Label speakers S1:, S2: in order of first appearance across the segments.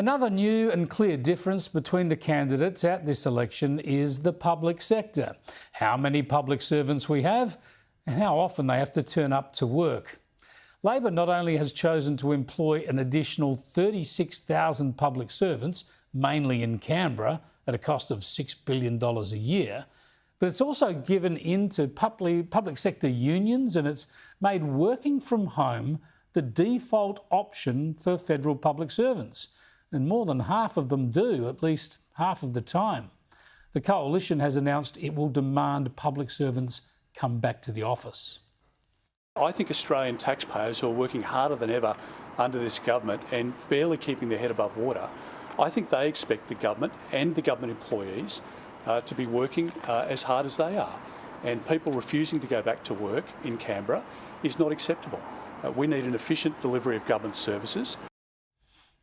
S1: Another new and clear difference between the candidates at this election is the public sector. How many public servants we have and how often they have to turn up to work. Labor not only has chosen to employ an additional 36,000 public servants, mainly in Canberra, at a cost of $6 billion a year, but it's also given in to public sector unions, and it's made working from home the default option for federal public servants. And more than half of them do, at least half of the time. The Coalition has announced it will demand public servants come back to the office.
S2: I think Australian taxpayers who are working harder than ever under this government and barely keeping their head above water, I think they expect the government and the government employees to be working as hard as they are. And people refusing to go back to work in Canberra is not acceptable. We need an efficient delivery of government services.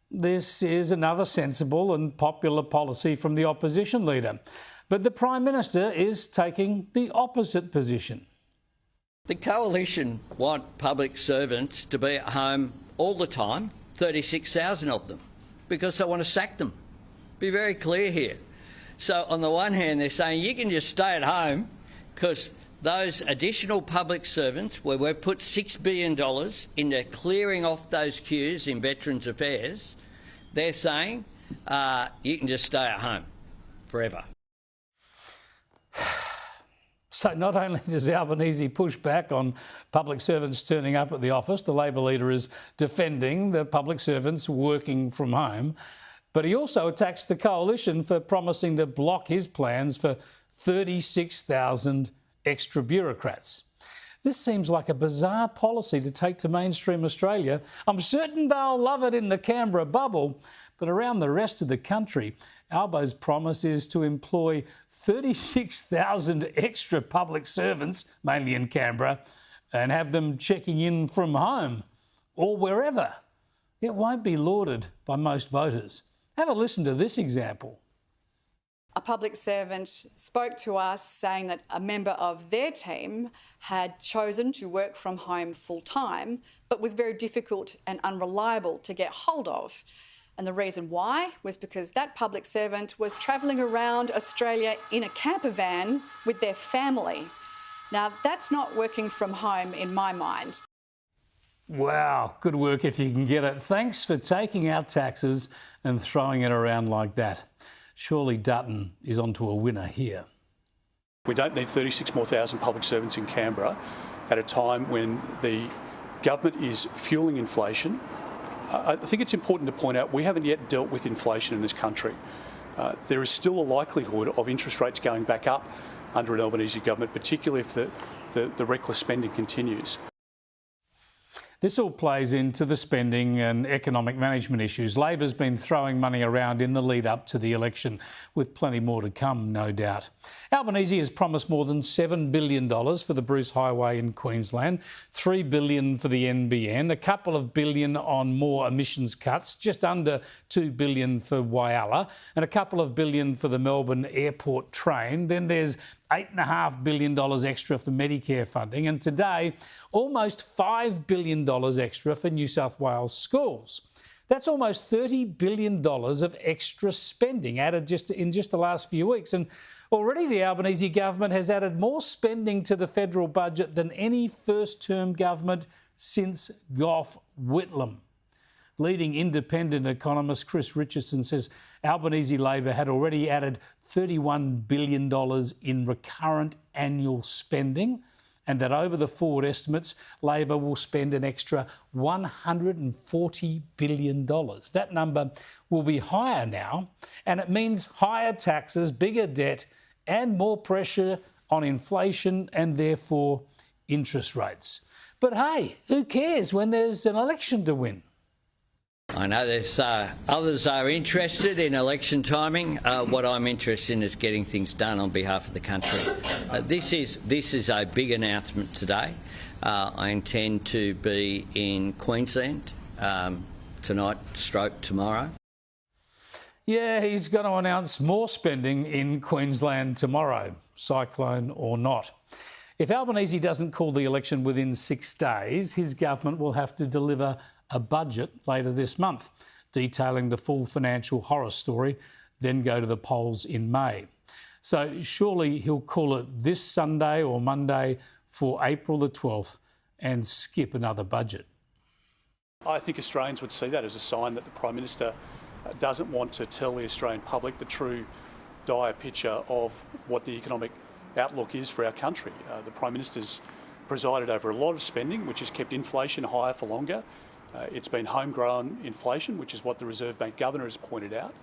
S1: This is another sensible and popular policy from the opposition leader. But the Prime Minister is taking the opposite position.
S3: The Coalition want public servants to be at home all the time, 36,000 of them, because they want to sack them. Be very clear here. So on the one hand, they're saying you can just stay at home because those additional public servants, where we've put $6 billion into clearing off those queues in Veterans Affairs, they're saying you can just stay at home forever.
S1: So not only does Albanese push back on public servants turning up at the office, the Labor leader is defending the public servants working from home, but he also attacks the Coalition for promising to block his plans for 36,000 extra bureaucrats. This seems like a bizarre policy to take to mainstream Australia. I'm certain they'll love it in the Canberra bubble, but around the rest of the country, Albo's promise is to employ 36,000 extra public servants, mainly in Canberra, and have them checking in from home or wherever. It won't be lauded by most voters. Have a listen to this example.
S4: A public servant spoke to us saying that a member of their team had chosen to work from home full-time, but was very difficult and unreliable to get hold of. And the reason why was because that public servant was travelling around Australia in a camper van with their family. Now, that's not working from home in my mind.
S1: Wow, good work if you can get it. Thanks for taking our taxes and throwing it around like that. Surely Dutton is onto a winner here.
S2: We don't need 36,000 more public servants in Canberra at a time when the government is fueling inflation. I think it's important to point out we haven't yet dealt with inflation in this country. There is still a likelihood of interest rates going back up under an Albanese government, particularly if the reckless spending continues.
S1: This all plays into the spending and economic management issues. Labor's been throwing money around in the lead up to the election, with plenty more to come, no doubt. Albanese has promised more than $7 billion for the Bruce Highway in Queensland, $3 billion for the NBN, a couple of billion on more emissions cuts, just under $2 billion for Whyalla, and a couple of billion for the Melbourne Airport train. Then there's $8.5 billion extra for Medicare funding, and today almost $5 billion extra for New South Wales schools. That's almost $30 billion of extra spending added in just the last few weeks. And already the Albanese government has added more spending to the federal budget than any first-term government since Gough Whitlam. Leading independent economist Chris Richardson says Albanese Labor had already added $31 billion in recurrent annual spending, and that over the forward estimates, Labor will spend an extra $140 billion. That number will be higher now, and it means higher taxes, bigger debt, and more pressure on inflation and therefore interest rates. But hey, who cares when there's an election to win?
S3: I know there's others are interested in election timing. What I'm interested in is getting things done on behalf of the country. This is a big announcement today. I intend to be in Queensland tonight, tomorrow.
S1: Yeah, he's going to announce more spending in Queensland tomorrow, cyclone or not. If Albanese doesn't call the election within 6 days, his government will have to deliver a budget later this month. detailing the full financial horror story, then go to the polls in May. So surely he'll call it this Sunday or Monday for April the 12th and skip another budget.
S2: I think Australians would see that as a sign that the Prime Minister doesn't want to tell the Australian public the true dire picture of what the economic outlook is for our country. The Prime Minister's presided over a lot of spending, which has kept inflation higher for longer. It's been homegrown inflation, which is what the Reserve Bank Governor has pointed out.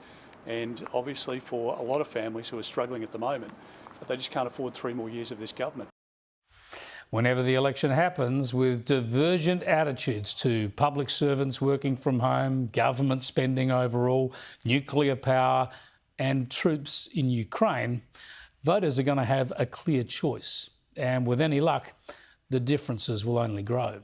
S2: And obviously for a lot of families who are struggling at the moment, they just can't afford 3 more years of this government.
S1: Whenever the election happens, with divergent attitudes to public servants working from home, government spending overall, nuclear power and troops in Ukraine, voters are going to have a clear choice. And with any luck, the differences will only grow.